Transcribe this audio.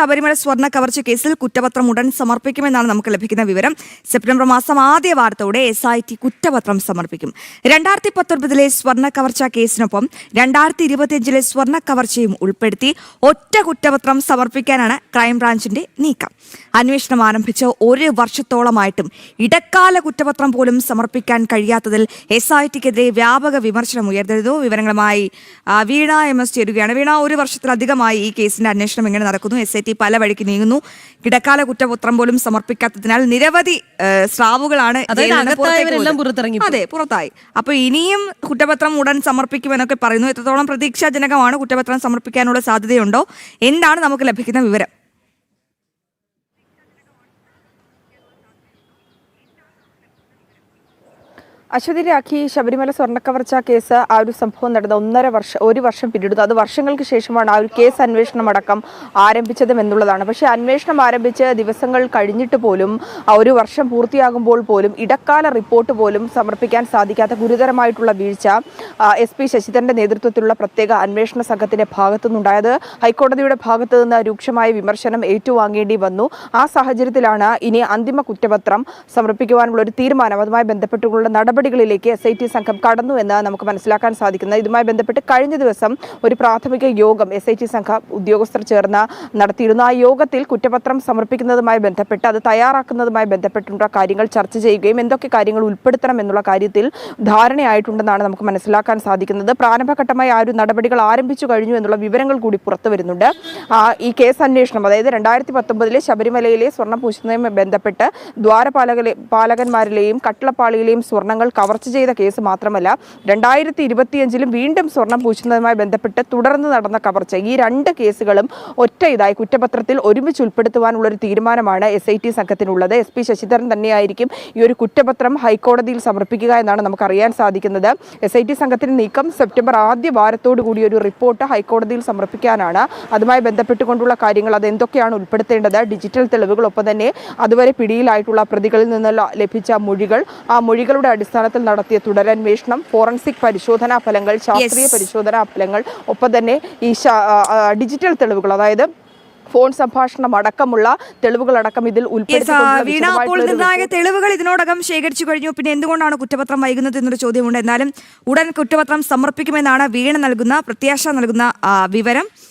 ശബരിമല സ്വർണ്ണ കവർച്ച കേസിൽ കുറ്റപത്രം ഉടൻ സമർപ്പിക്കുമെന്നാണ് നമുക്ക് ലഭിക്കുന്ന വിവരം. സെപ്റ്റംബർ മാസം ആദ്യ വാരത്തോടെ SIT കുറ്റപത്രം സമർപ്പിക്കും. 2019 സ്വർണ്ണ കവർച്ച കേസിനൊപ്പം 2025 സ്വർണ്ണ കവർച്ചയും ഉൾപ്പെടുത്തി ഒറ്റ കുറ്റപത്രം സമർപ്പിക്കാനാണ് ക്രൈംബ്രാഞ്ചിന്റെ നീക്കം. അന്വേഷണം ആരംഭിച്ച് ഒരു വർഷത്തോളമായിട്ടും ഇടക്കാല കുറ്റപത്രം പോലും സമർപ്പിക്കാൻ കഴിയാത്തതിൽ SITക്കെതിരെ വ്യാപക വിമർശനം ഉയർന്നിരുന്നു. വിവരങ്ങളുമായി വീണ MS ചേരുകയാണ്. വീണ, ഒരു വർഷത്തിലധികമായി ഈ കേസിന്റെ അന്വേഷണം എങ്ങനെ നടക്കുന്നു? SIT പല വഴിക്ക് നീങ്ങുന്നു. ഇടക്കാല കുറ്റപത്രം പോലും സമർപ്പിക്കാത്തതിനാൽ നിരവധി സ്രാവുകളാണ് പുറത്തായി. അപ്പൊ ഇനിയും കുറ്റപത്രം ഉടൻ സമർപ്പിക്കുമെന്നൊക്കെ പറയുന്നു. എത്രത്തോളം പ്രതീക്ഷാജനകമാണ്? കുറ്റപത്രം സമർപ്പിക്കാനുള്ള സാധ്യതയുണ്ടോ? എന്താണ് നമുക്ക് ലഭിക്കുന്ന വിവരം? അശ്വതി രാഖി, ശബരിമല സ്വർണ്ണക്കവർച്ച കേസ് ആ ഒരു സംഭവം നടന്ന ഒരു വർഷം പിന്നിടുന്നു. അത് വർഷങ്ങൾക്ക് ശേഷമാണ് ആ ഒരു കേസ് അന്വേഷണം അടക്കം ആരംഭിച്ചതും എന്നുള്ളതാണ്. പക്ഷേ അന്വേഷണം ആരംഭിച്ച് ദിവസങ്ങൾ കഴിഞ്ഞിട്ട് പോലും ഒരു വർഷം പൂർത്തിയാകുമ്പോൾ പോലും ഇടക്കാല റിപ്പോർട്ട് പോലും സമർപ്പിക്കാൻ സാധിക്കാത്ത ഗുരുതരമായിട്ടുള്ള വീഴ്ച SP ശശിധരന്റെ നേതൃത്വത്തിലുള്ള പ്രത്യേക അന്വേഷണ സംഘത്തിന്റെ ഭാഗത്തു നിന്നുണ്ടായത്. ഹൈക്കോടതിയുടെ ഭാഗത്തു നിന്ന് രൂക്ഷമായ വിമർശനം ഏറ്റുവാങ്ങേണ്ടി വന്നു. ആ സാഹചര്യത്തിലാണ് ഇനി അന്തിമ കുറ്റപത്രം സമർപ്പിക്കുവാനുള്ള ഒരു തീരുമാനം. അതുമായി ബന്ധപ്പെട്ടുള്ള നടപടികളിലേക്ക് SIT സംഘം കടന്നു എന്ന് നമുക്ക് മനസ്സിലാക്കാൻ സാധിക്കുന്നത്. ഇതുമായി ബന്ധപ്പെട്ട് കഴിഞ്ഞ ദിവസം ഒരു പ്രാഥമിക യോഗം SIT സംഘം ഉദ്യോഗസ്ഥർ ചേർന്ന് നടത്തിയിരുന്നു. ആ യോഗത്തിൽ കുറ്റപത്രം സമർപ്പിക്കുന്നതുമായി ബന്ധപ്പെട്ട് അത് തയ്യാറാക്കുന്നതുമായി ബന്ധപ്പെട്ടുള്ള കാര്യങ്ങൾ ചർച്ച ചെയ്യുകയും എന്തൊക്കെ കാര്യങ്ങൾ ഉൾപ്പെടുത്തണം എന്നുള്ള കാര്യത്തിൽ ധാരണയായിട്ടുണ്ടെന്നാണ് നമുക്ക് മനസ്സിലാക്കാൻ സാധിക്കുന്നത്. പ്രാരംഭഘട്ടമായി ആ ഒരു നടപടികൾ ആരംഭിച്ചു കഴിഞ്ഞു എന്നുള്ള വിവരങ്ങൾ കൂടി പുറത്തു വരുന്നുണ്ട്. ഈ കേസ് അന്വേഷണം, അതായത് 2019 ശബരിമലയിലെ സ്വർണ്ണം പൂശുന്നതുമായി ബന്ധപ്പെട്ട് ദ്വാരപാലകന്മാരിലെയും കട്ടിളപ്പാളിയിലെയും സ്വർണ്ണങ്ങൾ കവർച്ച ചെയ്ത കേസ് മാത്രമല്ല, 2025 വീണ്ടും സ്വർണം പൂശുന്നതുമായി ബന്ധപ്പെട്ട് തുടർന്ന് നടന്ന കവർച്ച, ഈ രണ്ട് കേസുകളും ഇതായി കുറ്റപത്രത്തിൽ ഒരുമിച്ച് ഉൾപ്പെടുത്തുവാനുള്ള ഒരു തീരുമാനമാണ് SIT സംഘത്തിനുള്ളത്. SP ശശിധരൻ തന്നെയായിരിക്കും ഈ ഒരു കുറ്റപത്രം ഹൈക്കോടതിയിൽ സമർപ്പിക്കുക എന്നാണ് നമുക്കറിയാൻ സാധിക്കുന്നത്. SIT സംഘത്തിന്റെ നീക്കം സെപ്റ്റംബർ ആദ്യ വാരത്തോടു കൂടി ഒരു റിപ്പോർട്ട് ഹൈക്കോടതിയിൽ സമർപ്പിക്കാനാണ്. അതുമായി ബന്ധപ്പെട്ടുകൊണ്ടുള്ള കാര്യങ്ങൾ, അത് എന്തൊക്കെയാണ് ഉൾപ്പെടുത്തേണ്ടത്, ഡിജിറ്റൽ തെളിവുകൾ, ഒപ്പം തന്നെ അതുവരെ പിടിയിലായിട്ടുള്ള പ്രതികളിൽ നിന്ന് ലഭിച്ച മൊഴികൾ, ആ മൊഴികളുടെ അടിസ്ഥാനത്തിൽ നടത്തിയ തുടരന്വേഷണം, ഫോറൻസിക് പരിശോധനാ ഫലങ്ങൾ, ശാസ്ത്രീയ പരിശോധനാ ഫലങ്ങൾ, ഒപ്പം തന്നെ ഈ ഡിജിറ്റൽ തെളിവുകൾ, അതായത് ഫോൺ സംഭാഷണം അടക്കമുള്ള തെളിവുകളടക്കം ഇതിൽ ഉൾപ്പെടുത്തി തെളിവുകൾ ഇതിനോടകം ശേഖരിച്ചു കഴിഞ്ഞു. പിന്നെ എന്തുകൊണ്ടാണ് കുറ്റപത്രം വൈകുന്നത് എന്നൊരു ചോദ്യമുണ്ട്. എന്നാലും ഉടൻ കുറ്റപത്രം സമർപ്പിക്കുമെന്നാണ് വീണ നൽകുന്ന പ്രത്യാശ നൽകുന്ന വിവരം.